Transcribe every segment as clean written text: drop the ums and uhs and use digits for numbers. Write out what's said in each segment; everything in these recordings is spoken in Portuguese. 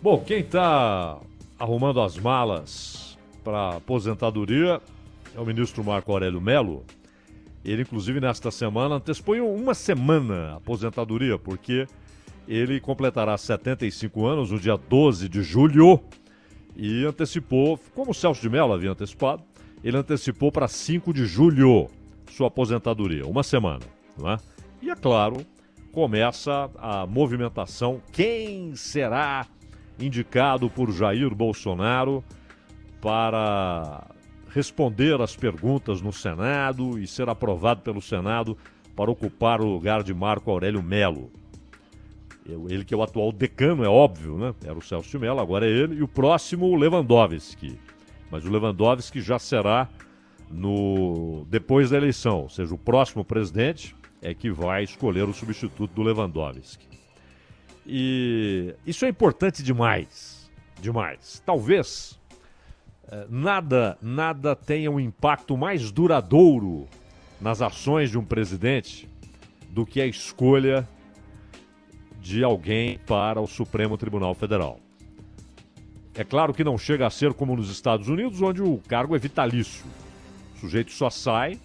Bom, quem está arrumando as malas para aposentadoria é o ministro Marco Aurélio Mello. Ele, inclusive, nesta semana, antecipou em uma semana a aposentadoria, porque ele completará 75 anos no dia 12 de julho e antecipou, como o Celso de Mello havia antecipado, ele antecipou para 5 de julho sua aposentadoria, uma semana, não é? E, é claro, começa a movimentação. Quem será indicado por Jair Bolsonaro para responder às perguntas no Senado e ser aprovado pelo Senado para ocupar o lugar de Marco Aurélio Mello? Ele que é o atual decano, é óbvio, né? Era o Celso de Mello, agora é ele. E o próximo, o Lewandowski. Mas o Lewandowski já será depois da eleição. Ou seja, o próximo presidente é que vai escolher o substituto do Lewandowski. E isso é importante demais. Demais. Talvez nada tenha um impacto mais duradouro nas ações de um presidente do que a escolha de alguém para o Supremo Tribunal Federal. É claro que não chega a ser como nos Estados Unidos, onde o cargo é vitalício. O sujeito só sai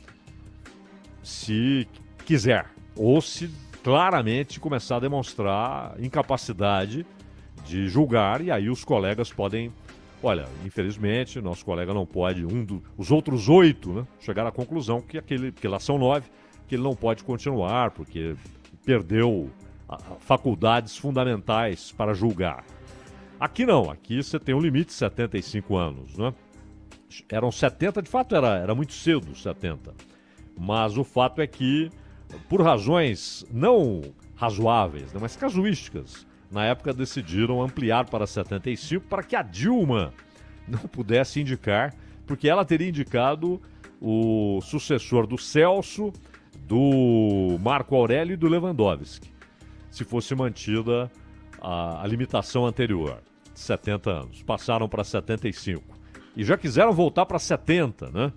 se quiser, ou se claramente começar a demonstrar incapacidade de julgar, e aí os colegas podem... Olha, infelizmente, nosso colega não pode, os outros 8, né, chegar à conclusão que lá são 9, que ele não pode continuar, porque perdeu faculdades fundamentais para julgar. Aqui não, aqui você tem um limite de 75 anos, né? Eram 70, de fato era muito cedo, 70. Mas o fato é que, por razões não razoáveis, né, mas casuísticas, na época decidiram ampliar para 75 para que a Dilma não pudesse indicar, porque ela teria indicado o sucessor do Celso, do Marco Aurélio e do Lewandowski, se fosse mantida a limitação anterior, de 70 anos. Passaram para 75. E já quiseram voltar para 70, né?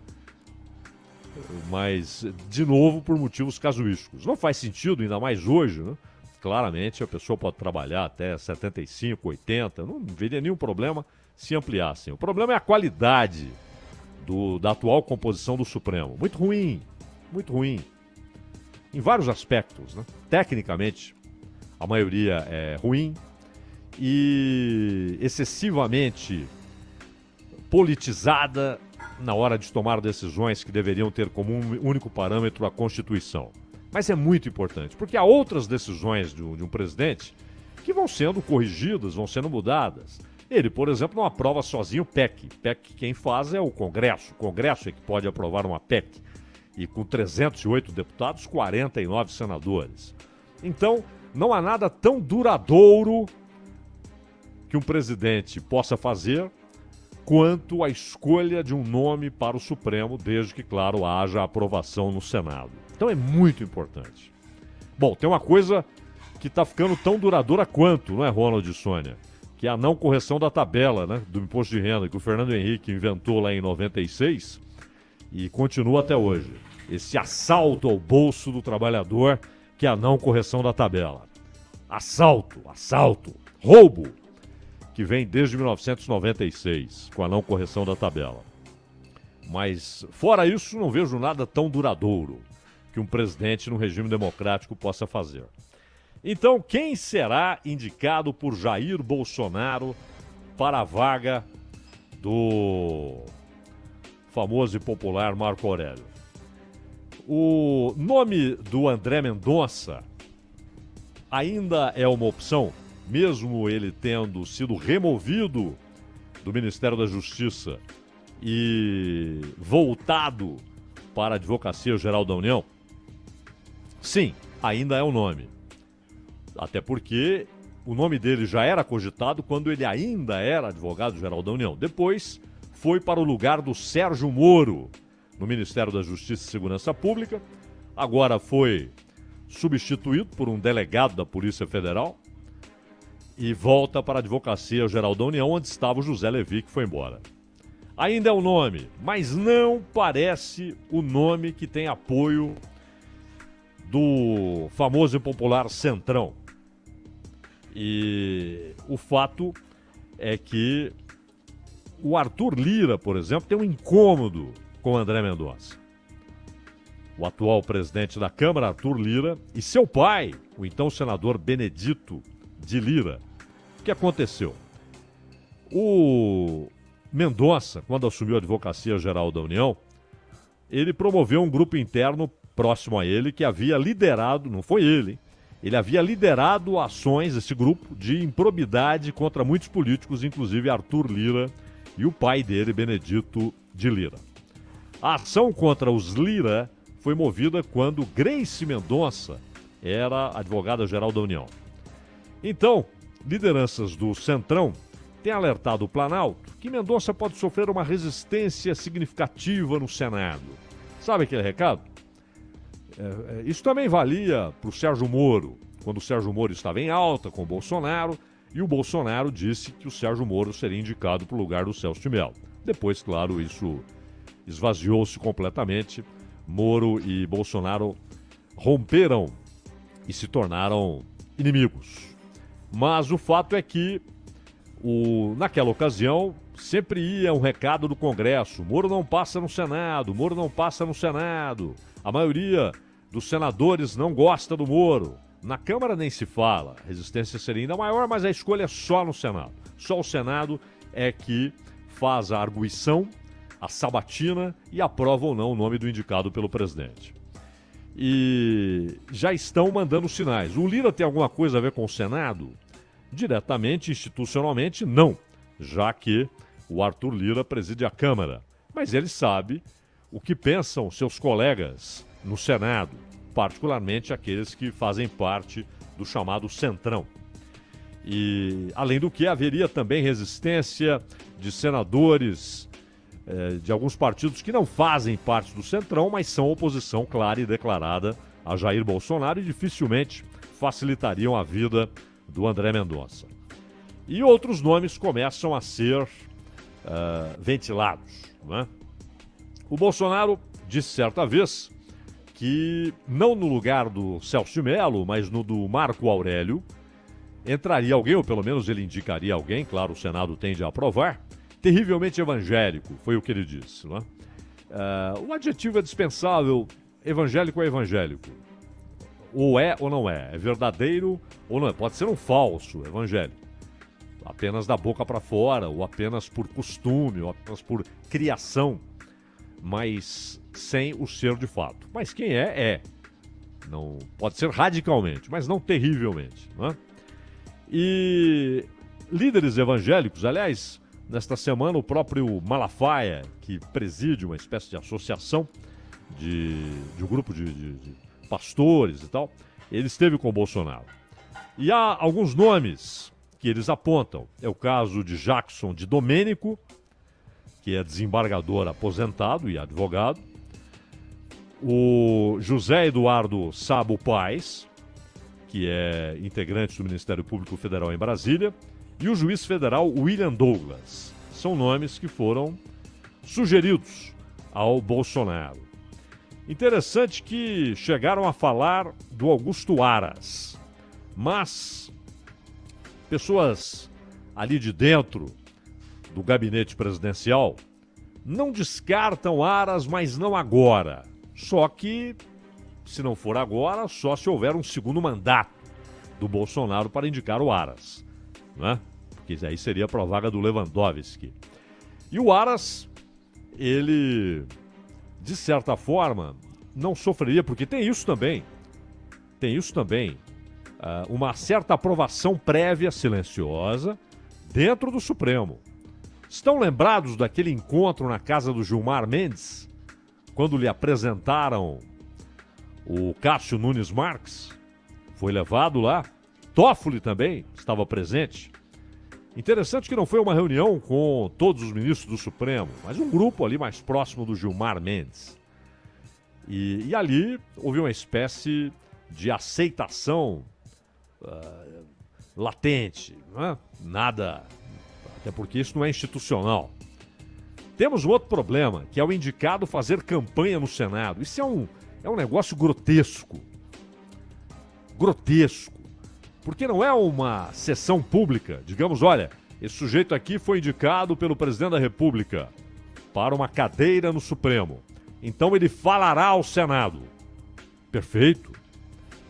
Mas, de novo, por motivos casuísticos. Não faz sentido, ainda mais hoje, né? Claramente, a pessoa pode trabalhar até 75, 80, não veria nenhum problema se ampliassem. O problema é a qualidade da atual composição do Supremo. Muito ruim, muito ruim. Em vários aspectos, né? Tecnicamente, a maioria é ruim e excessivamente politizada na hora de tomar decisões que deveriam ter como único parâmetro a Constituição. Mas é muito importante, porque há outras decisões de um presidente que vão sendo corrigidas, vão sendo mudadas. Ele, por exemplo, não aprova sozinho o PEC. PEC quem faz é o Congresso. O Congresso é que pode aprovar uma PEC. E com 308 deputados, 49 senadores. Então, não há nada tão duradouro que um presidente possa fazer quanto a escolha de um nome para o Supremo, desde que, claro, haja aprovação no Senado. Então é muito importante. Bom, tem uma coisa que está ficando tão duradoura quanto, não é, Ronald e Sônia? Que é a não correção da tabela, né, do imposto de renda, que o Fernando Henrique inventou lá em 96 e continua até hoje. Esse assalto ao bolso do trabalhador, que é a não correção da tabela. Assalto, roubo, que vem desde 1996, com a não correção da tabela. Mas, fora isso, não vejo nada tão duradouro que um presidente num regime democrático possa fazer. Então, quem será indicado por Jair Bolsonaro para a vaga do famoso e popular Marco Aurélio? O nome do André Mendonça ainda é uma opção, mesmo ele tendo sido removido do Ministério da Justiça e voltado para a Advocacia Geral da União? Sim, ainda é o nome. Até porque o nome dele já era cogitado quando ele ainda era advogado-geral da União. Depois foi para o lugar do Sérgio Moro no Ministério da Justiça e Segurança Pública. Agora foi substituído por um delegado da Polícia Federal e volta para a Advocacia Geral da União, onde estava o José Levi, que foi embora. Ainda é o nome, mas não parece o nome que tem apoio do famoso e popular Centrão. E o fato é que o Arthur Lira, por exemplo, tem um incômodo com o André Mendonça. O atual presidente da Câmara, Arthur Lira, e seu pai, o então senador Benedito de Lira. O que aconteceu? O Mendonça, quando assumiu a Advocacia Geral da União, ele promoveu um grupo interno próximo a ele que havia liderado, não foi ele, ele havia liderado ações, esse grupo, de improbidade contra muitos políticos, inclusive Arthur Lira e o pai dele, Benedito de Lira. A ação contra os Lira foi movida quando Grace Mendonça era advogada-geral da União. Então, lideranças do Centrão têm alertado o Planalto que Mendonça pode sofrer uma resistência significativa no Senado. Sabe aquele recado? Isso também valia para o Sérgio Moro, quando o Sérgio Moro estava em alta com o Bolsonaro, e o Bolsonaro disse que o Sérgio Moro seria indicado para o lugar do Celso de Mello. Depois, claro, isso esvaziou-se completamente. Moro e Bolsonaro romperam e se tornaram inimigos. Mas o fato é que, naquela ocasião, sempre ia um recado do Congresso: Moro não passa no Senado, Moro não passa no Senado. A maioria dos senadores não gosta do Moro. Na Câmara nem se fala, a resistência seria ainda maior, mas a escolha é só no Senado. Só o Senado é que faz a arguição, a sabatina e aprova ou não o nome do indicado pelo presidente. E já estão mandando sinais. O Lira tem alguma coisa a ver com o Senado? Diretamente, institucionalmente, não, já que o Arthur Lira preside a Câmara. Mas ele sabe o que pensam seus colegas no Senado, particularmente aqueles que fazem parte do chamado Centrão. E, além do que, haveria também resistência de senadores de alguns partidos que não fazem parte do Centrão, mas são oposição clara e declarada a Jair Bolsonaro e dificilmente facilitariam a vida do André Mendonça. E outros nomes começam a ser ventilados, né? O Bolsonaro disse certa vez que, não no lugar do Celso de Mello, mas no do Marco Aurélio, entraria alguém, ou pelo menos ele indicaria alguém, claro, o Senado tende a aprovar, terrivelmente evangélico, foi o que ele disse, né? O adjetivo é dispensável, evangélico é evangélico. Ou é ou não é, é verdadeiro ou não é, pode ser um falso evangélico, apenas da boca para fora, ou apenas por costume, ou apenas por criação, mas sem o ser de fato. Mas quem é. Não, pode ser radicalmente, mas não terrivelmente, né? E líderes evangélicos, aliás, nesta semana o próprio Malafaia, que preside uma espécie de associação de um grupo de pastores e tal, ele esteve com o Bolsonaro. E há alguns nomes que eles apontam. É o caso de Jackson de Domênico, que é desembargador aposentado e advogado. O José Eduardo Sabo Paes, que é integrante do Ministério Público Federal em Brasília. E o juiz federal William Douglas. São nomes que foram sugeridos ao Bolsonaro. Interessante que chegaram a falar do Augusto Aras, mas pessoas ali de dentro do gabinete presidencial não descartam Aras, mas não agora. Só que, se não for agora, só se houver um segundo mandato do Bolsonaro para indicar o Aras, né? Porque aí seria para a vaga do Lewandowski. E o Aras, ele, de certa forma, não sofreria, porque tem isso também, uma certa aprovação prévia silenciosa dentro do Supremo. Estão lembrados daquele encontro na casa do Gilmar Mendes, quando lhe apresentaram o Cássio Nunes Marques? Foi levado lá. Toffoli também estava presente. Interessante que não foi uma reunião com todos os ministros do Supremo, mas um grupo ali mais próximo do Gilmar Mendes. E ali houve uma espécie de aceitação latente, não é? Nada, até porque isso não é institucional. Temos um outro problema, que é o indicado fazer campanha no Senado. Isso é um negócio grotesco. Grotesco. Porque não é uma sessão pública. Digamos, olha, esse sujeito aqui foi indicado pelo presidente da República para uma cadeira no Supremo. Então ele falará ao Senado. Perfeito.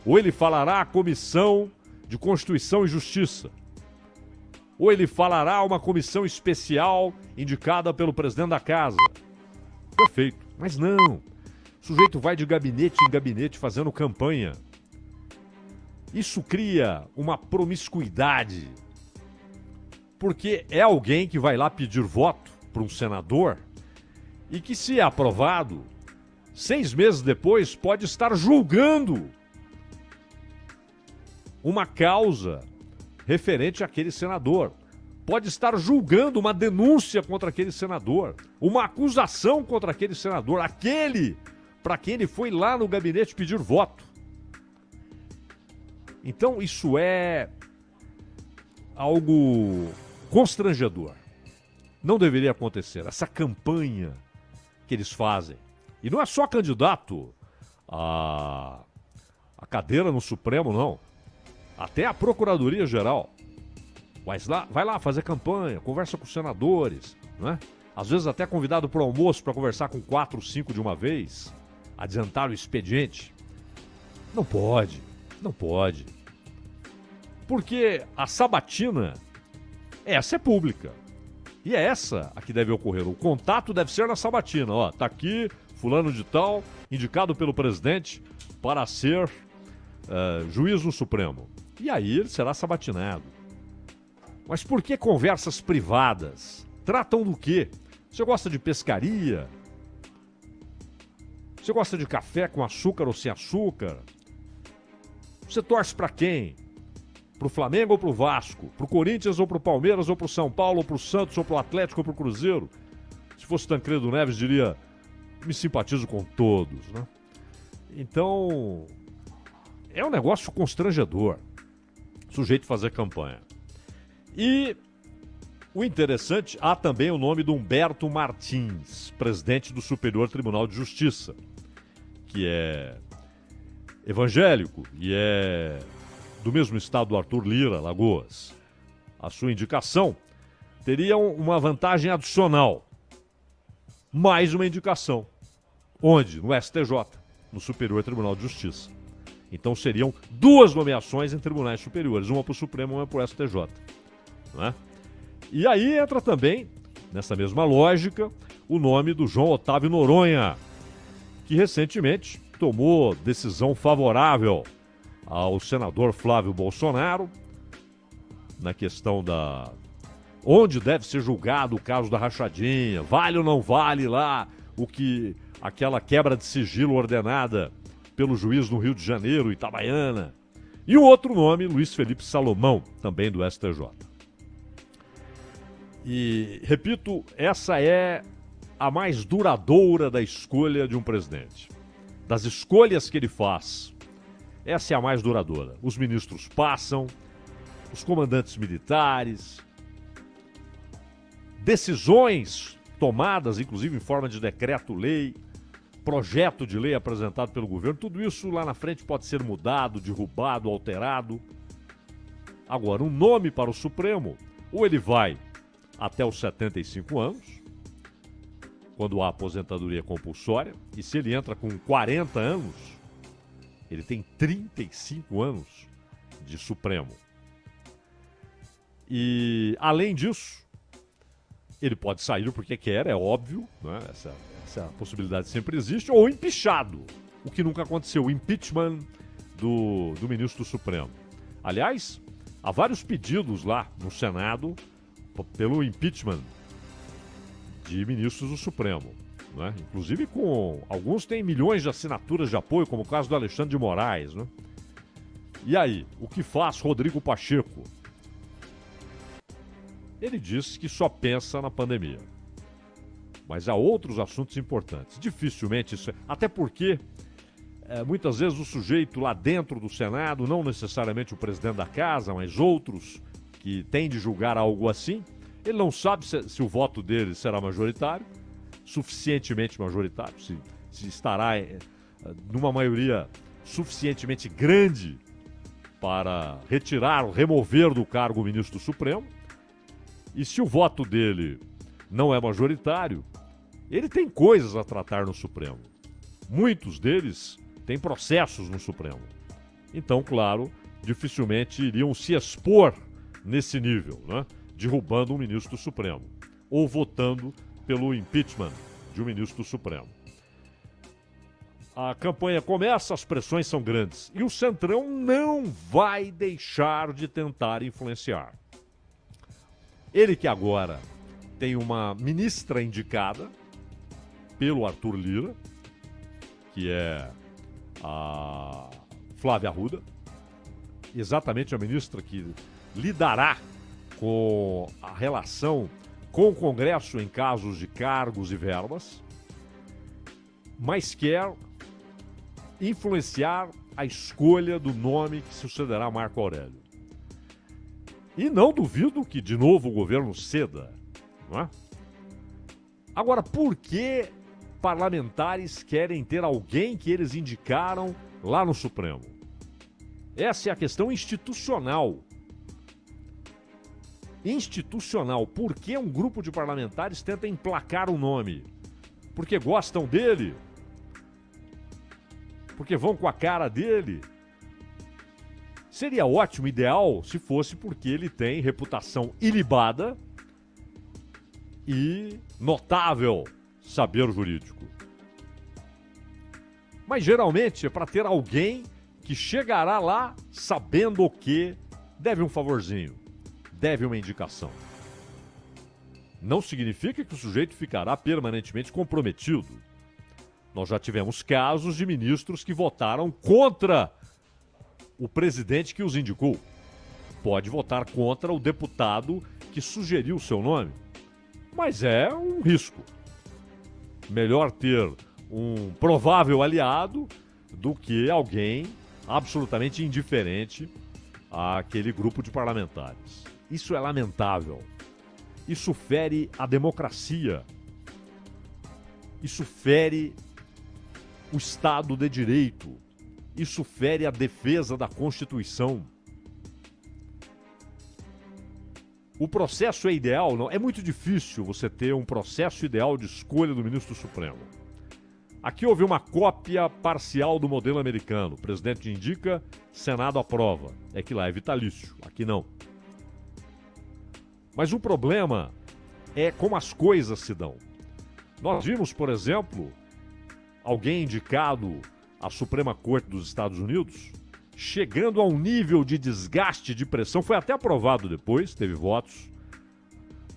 Ou ele falará à Comissão de Constituição e Justiça. Ou ele falará a uma comissão especial indicada pelo presidente da Casa. Perfeito. Mas não. O sujeito vai de gabinete em gabinete fazendo campanha. Isso cria uma promiscuidade. Porque é alguém que vai lá pedir voto para um senador e que, se é aprovado, 6 meses depois pode estar julgando uma causa referente àquele senador. Pode estar julgando uma denúncia contra aquele senador, uma acusação contra aquele senador, aquele para quem ele foi lá no gabinete pedir voto. Então isso é algo constrangedor. Não deveria acontecer. Essa campanha que eles fazem. E não é só candidato a cadeira no Supremo, não. Até a Procuradoria-Geral. Vai lá fazer campanha, conversa com os senadores, né? Às vezes até convidado para o almoço para conversar com 4 ou 5 de uma vez, adiantar o expediente. Não pode, não pode. Porque a sabatina, essa é pública. E é essa a que deve ocorrer. O contato deve ser na sabatina. Ó, tá aqui, fulano de tal, indicado pelo presidente para ser juiz no Supremo. E aí ele será sabatinado. Mas por que conversas privadas? Tratam do quê? Você gosta de pescaria? Você gosta de café com açúcar ou sem açúcar? Você torce para quem? Pro Flamengo ou pro Vasco? Pro Corinthians ou pro Palmeiras ou pro São Paulo ou pro Santos ou pro Atlético ou pro Cruzeiro? Se fosse Tancredo Neves, diria: me simpatizo com todos, né? Então, é um negócio constrangedor. Sujeito fazer campanha. E o interessante, há também o nome do Humberto Martins, presidente do Superior Tribunal de Justiça, que é evangélico e é do mesmo estado do Arthur Lira, Alagoas. A sua indicação teria uma vantagem adicional. Mais uma indicação. Onde? No STJ, no Superior Tribunal de Justiça. Então seriam 2 nomeações em tribunais superiores, uma para o Supremo e uma para o STJ. Né? E aí entra também, nessa mesma lógica, o nome do João Otávio Noronha, que recentemente tomou decisão favorável ao senador Flávio Bolsonaro na questão da onde deve ser julgado o caso da rachadinha, vale ou não vale lá o que aquela quebra de sigilo ordenada pelo juiz no Rio de Janeiro, Itabaiana. E o outro nome, Luiz Felipe Salomão, também do STJ. E, repito, essa é a mais duradoura da escolha de um presidente. Das escolhas que ele faz, essa é a mais duradoura. Os ministros passam, os comandantes militares, decisões tomadas, inclusive em forma de decreto-lei, projeto de lei apresentado pelo governo, tudo isso lá na frente pode ser mudado, derrubado, alterado. Agora, um nome para o Supremo, ou ele vai até os 75 anos, quando há aposentadoria compulsória, e se ele entra com 40 anos, ele tem 35 anos de Supremo. E, além disso, ele pode sair porque quer, é óbvio, né? Essa possibilidade sempre existe, ou empichado, o que nunca aconteceu, o impeachment do ministro do Supremo. Aliás, há vários pedidos lá no Senado pelo impeachment de ministros do Supremo, né? Inclusive alguns têm milhões de assinaturas de apoio, como o caso do Alexandre de Moraes, né? E aí, o que faz Rodrigo Pacheco? Ele diz que só pensa na pandemia. Mas há outros assuntos importantes. Dificilmente isso... Até porque, muitas vezes o sujeito lá dentro do Senado, não necessariamente o presidente da casa, mas outros que têm de julgar algo assim, ele não sabe se o voto dele será majoritário, suficientemente majoritário, se estará numa maioria suficientemente grande para retirar, remover do cargo o ministro do Supremo. E se o voto dele não é majoritário, ele tem coisas a tratar no Supremo. Muitos deles têm processos no Supremo. Então, claro, dificilmente iriam se expor nesse nível, né? Derrubando um ministro do Supremo ou votando pelo impeachment de um ministro do Supremo. A campanha começa, as pressões são grandes e o Centrão não vai deixar de tentar influenciar. Ele que agora tem uma ministra indicada pelo Arthur Lira, que é a Flávia Arruda, exatamente a ministra que lidará com a relação com o Congresso em casos de cargos e verbas, mas quer influenciar a escolha do nome que sucederá a Marco Aurélio. E não duvido que, de novo, o governo ceda, não é? Agora, por que parlamentares querem ter alguém que eles indicaram lá no Supremo? Essa é a questão institucional. Institucional. Por que um grupo de parlamentares tenta emplacar o nome? Porque gostam dele? Porque vão com a cara dele? Seria ótimo, ideal, se fosse porque ele tem reputação ilibada e notável saber jurídico. Mas geralmente é para ter alguém que chegará lá sabendo o que deve um favorzinho, deve uma indicação. Não significa que o sujeito ficará permanentemente comprometido. Nós já tivemos casos de ministros que votaram contra o presidente que os indicou. Pode votar contra o deputado que sugeriu o seu nome. Mas é um risco. Melhor ter um provável aliado do que alguém absolutamente indiferente àquele grupo de parlamentares. Isso é lamentável. Isso fere a democracia. Isso fere o Estado de Direito. Isso fere a defesa da Constituição. O processo é ideal? Não. É muito difícil você ter um processo ideal de escolha do ministro Supremo. Aqui houve uma cópia parcial do modelo americano. O presidente indica, Senado aprova. É que lá é vitalício, aqui não. Mas o problema é como as coisas se dão. Nós vimos, por exemplo, alguém indicado à Suprema Corte dos Estados Unidos chegando a um nível de desgaste, de pressão, foi até aprovado depois, teve votos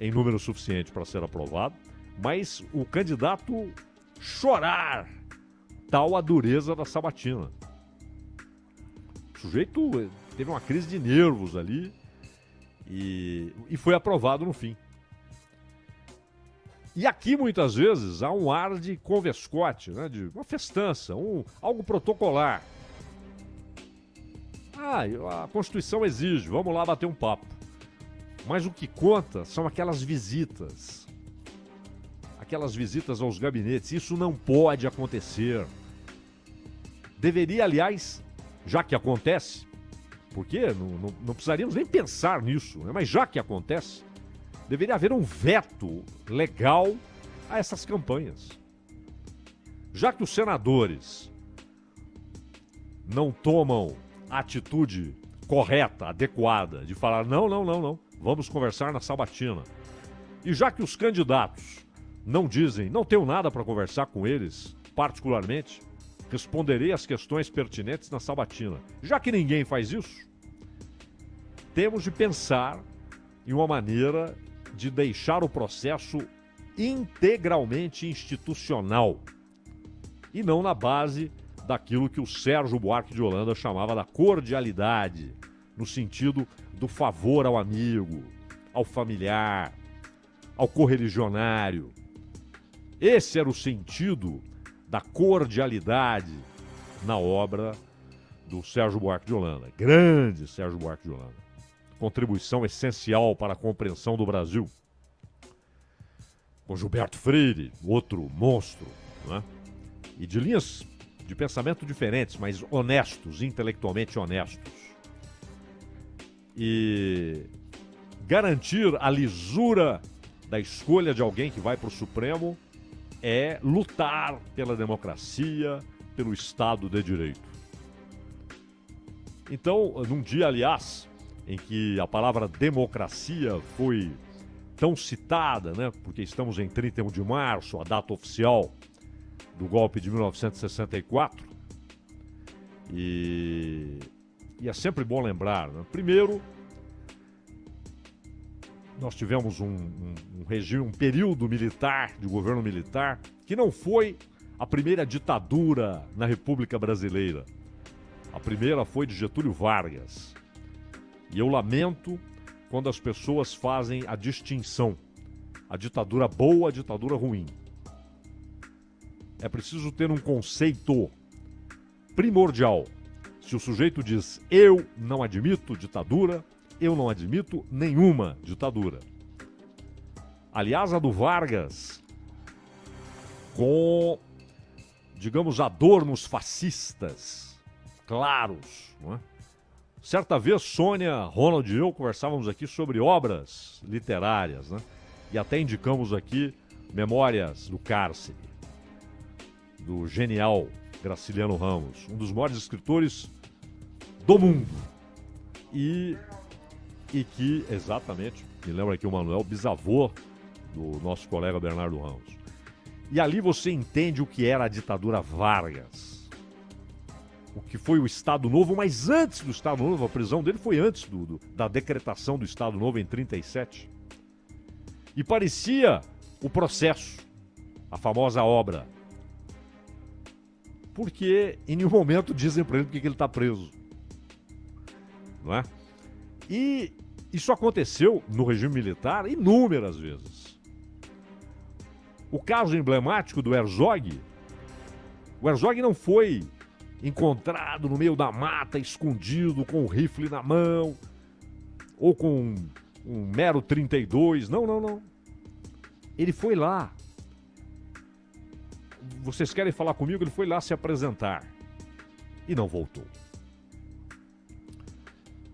em número suficiente para ser aprovado, mas o candidato chorar tal a dureza da sabatina. O sujeito teve uma crise de nervos ali e foi aprovado no fim. E aqui, muitas vezes, há um ar de convescote, né, de uma festança, algo protocolar. A Constituição exige, vamos lá bater um papo. Mas o que conta são aquelas visitas. Aquelas visitas aos gabinetes. Isso não pode acontecer. Deveria, aliás, já que acontece, porque não precisaríamos nem pensar nisso, né, mas já que acontece, deveria haver um veto legal a essas campanhas. Já que os senadores não tomam a atitude correta, adequada, de falar não, vamos conversar na sabatina. E já que os candidatos não dizem, não tenho nada para conversar com eles, particularmente, responderei às questões pertinentes na sabatina. Já que ninguém faz isso, temos de pensar em uma maneira de deixar o processo integralmente institucional e não na base daquilo que o Sérgio Buarque de Holanda chamava da cordialidade, no sentido do favor ao amigo, ao familiar, ao correligionário. Esse era o sentido da cordialidade na obra do Sérgio Buarque de Holanda. Grande Sérgio Buarque de Holanda. Contribuição essencial para a compreensão do Brasil. Com Gilberto Freire, outro monstro, né? E de linhas de pensamento diferentes, mas honestos, intelectualmente honestos. E garantir a lisura da escolha de alguém que vai para o Supremo é lutar pela democracia, pelo Estado de Direito. Então, num dia, aliás, em que a palavra democracia foi tão citada, né, porque estamos em 31 de março, a data oficial do golpe de 1964, e é sempre bom lembrar, né? Primeiro, nós tivemos um regime, um período militar, de governo militar, que não foi a primeira ditadura na República Brasileira. A primeira foi de Getúlio Vargas. E eu lamento quando as pessoas fazem a distinção, a ditadura boa, a ditadura ruim. É preciso ter um conceito primordial. Se o sujeito diz, eu não admito ditadura, eu não admito nenhuma ditadura. Aliás, a do Vargas, com, digamos, adornos fascistas claros, não é? Certa vez, Sônia, Ronald e eu conversávamos aqui sobre obras literárias, né? E até indicamos aqui Memórias do Cárcere, do genial Graciliano Ramos, um dos maiores escritores do mundo. E que, exatamente, me lembra aqui o Manuel, bisavô do nosso colega Bernardo Ramos. E ali você entende o que era a ditadura Vargas, o que foi o Estado Novo, mas antes do Estado Novo, a prisão dele foi antes da decretação do Estado Novo em 37. E parecia o Processo, a famosa obra. Porque em nenhum momento dizem para ele porque que ele está preso. Não é? E isso aconteceu no regime militar inúmeras vezes. O caso emblemático do Herzog, o Herzog não foi encontrado no meio da mata, escondido, com o rifle na mão, ou com um mero 32, não. Ele foi lá. Vocês querem falar comigo? Ele foi lá se apresentar e não voltou.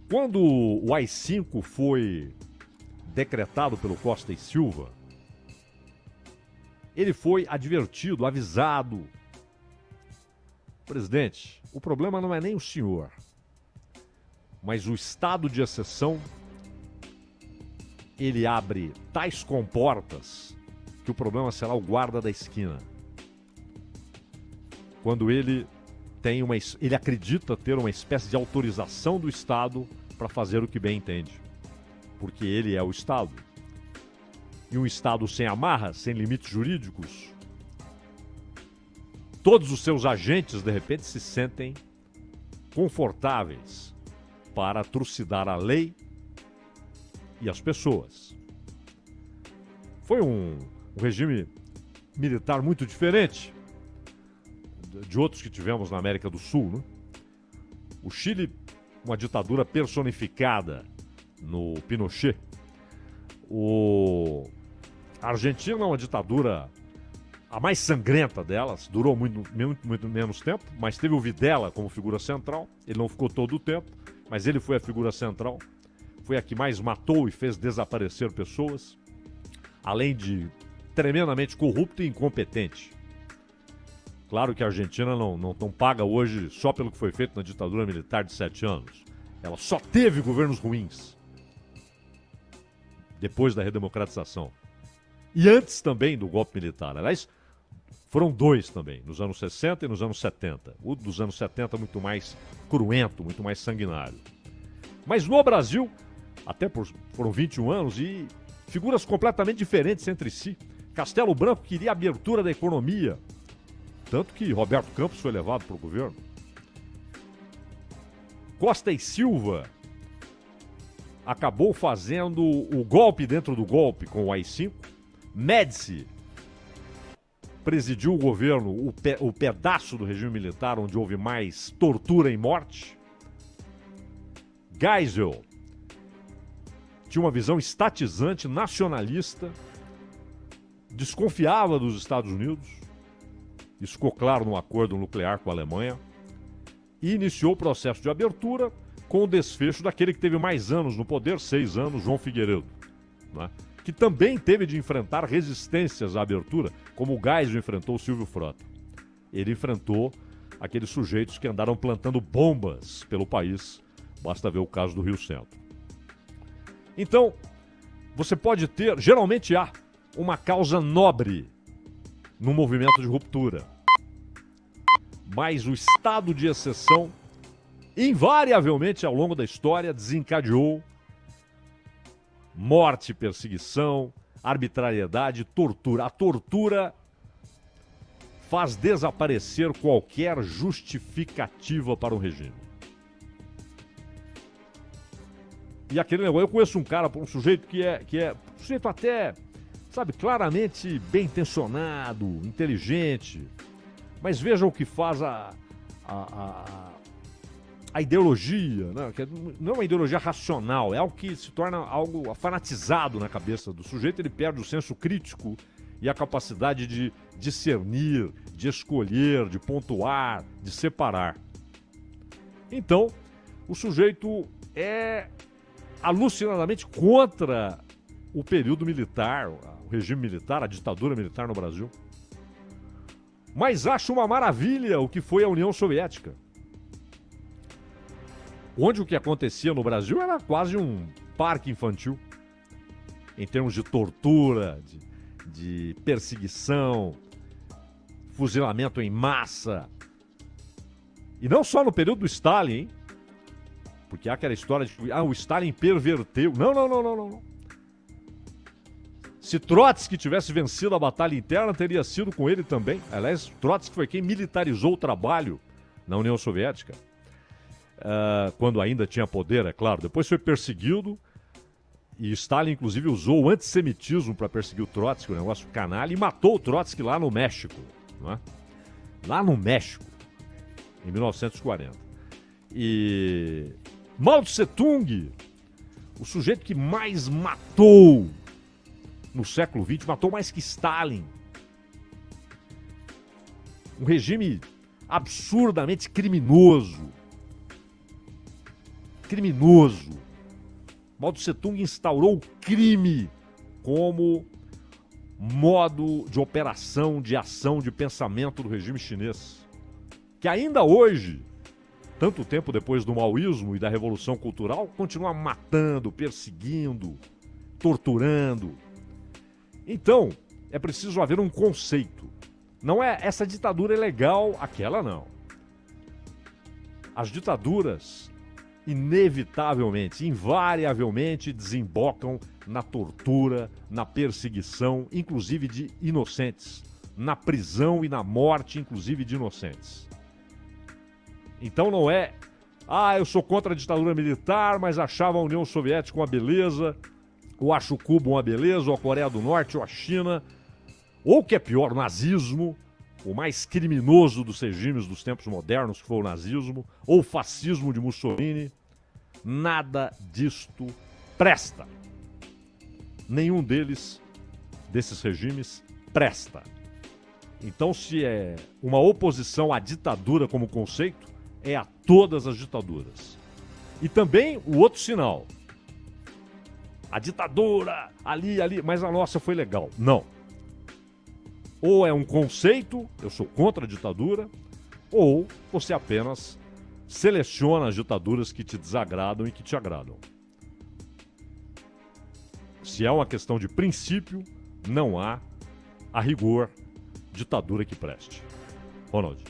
Quando o AI-5 foi decretado pelo Costa e Silva, ele foi advertido, avisado. Presidente, o problema não é nem o senhor, mas o estado de exceção, ele abre tais comportas que o problema será o guarda da esquina. Quando ele ele acredita ter uma espécie de autorização do Estado para fazer o que bem entende, porque ele é o Estado. E um Estado sem amarras, sem limites jurídicos, todos os seus agentes, de repente, se sentem confortáveis para trucidar a lei e as pessoas. Foi um regime militar muito diferente de outros que tivemos na América do Sul, né? O Chile, uma ditadura personificada no Pinochet. A Argentina, uma ditadura a mais sangrenta delas, durou muito menos tempo, mas teve o Videla como figura central. Ele não ficou todo o tempo, mas ele foi a figura central. Foi a que mais matou e fez desaparecer pessoas, além de tremendamente corrupta e incompetente. Claro que a Argentina não paga hoje só pelo que foi feito na ditadura militar de 7 anos. Ela só teve governos ruins depois da redemocratização. E antes também do golpe militar. Aliás, foram 2 também, nos anos 60 e nos anos 70. O dos anos 70 muito mais cruento, muito mais sanguinário. Mas no Brasil, foram 21 anos e figuras completamente diferentes entre si. Castelo Branco queria a abertura da economia, tanto que Roberto Campos foi levado para o governo. Costa e Silva acabou fazendo o golpe dentro do golpe com o AI-5. Médici presidiu o governo, o pedaço do regime militar onde houve mais tortura e morte. Geisel tinha uma visão estatizante, nacionalista, desconfiava dos Estados Unidos. Isso ficou claro no acordo nuclear com a Alemanha. E iniciou o processo de abertura com o desfecho daquele que teve mais anos no poder, 6 anos, João Figueiredo, né? Que também teve de enfrentar resistências à abertura, como o Geisel enfrentou o Silvio Frota. Ele enfrentou aqueles sujeitos que andaram plantando bombas pelo país, basta ver o caso do Rio Centro. Então, você pode ter, geralmente há, uma causa nobre no movimento de ruptura. Mas o estado de exceção, invariavelmente ao longo da história, desencadeou morte, perseguição, arbitrariedade, tortura. A tortura faz desaparecer qualquer justificativa para um regime. E aquele negócio, eu conheço um cara, um sujeito que é um sujeito até, sabe, claramente bem intencionado, inteligente, mas veja o que faz a ideologia, né? Que não é uma ideologia racional, é algo que se torna algo fanatizado na cabeça do sujeito. Ele perde o senso crítico e a capacidade de discernir, de escolher, de pontuar, de separar. Então, o sujeito é alucinadamente contra o período militar, o regime militar, a ditadura militar no Brasil. Mas acha uma maravilha o que foi a União Soviética, onde o que acontecia no Brasil era quase um parque infantil, em termos de tortura, de perseguição, fuzilamento em massa. E não só no período do Stalin, hein? Porque há aquela história de que o Stalin perverteu. Não. Se Trotsky tivesse vencido a batalha interna, teria sido com ele também. Aliás, Trotsky foi quem militarizou o trabalho na União Soviética. Quando ainda tinha poder, é claro. Depois foi perseguido e Stalin, inclusive, usou o antissemitismo para perseguir o Trotsky, um negócio canalha, e matou o Trotsky lá no México. Não é? Lá no México, em 1940. E Mao Tse-tung, o sujeito que mais matou no século XX, matou mais que Stalin. Um regime absurdamente criminoso. Mao Tse-tung instaurou o crime como modo de operação, de ação, de pensamento do regime chinês. Que ainda hoje, tanto tempo depois do maoísmo e da Revolução Cultural, continua matando, perseguindo, torturando. Então, é preciso haver um conceito. Não é essa ditadura é legal, aquela não. As ditaduras, inevitavelmente, invariavelmente, desembocam na tortura, na perseguição, inclusive de inocentes, na prisão e na morte, inclusive de inocentes. Então não é, eu sou contra a ditadura militar, mas achava a União Soviética uma beleza, ou acho Cuba uma beleza, ou a Coreia do Norte, ou a China, ou o que é pior, o nazismo, o mais criminoso dos regimes dos tempos modernos, que foi o nazismo, ou o fascismo de Mussolini. Nada disto presta. Nenhum desses regimes, presta. Então, se é uma oposição à ditadura como conceito, é a todas as ditaduras. E também o outro sinal. A ditadura, ali, mas a nossa foi legal. Não. Ou é um conceito, eu sou contra a ditadura, ou você apenas seleciona as ditaduras que te desagradam e que te agradam. Se é uma questão de princípio, não há, a rigor, ditadura que preste. Ronald.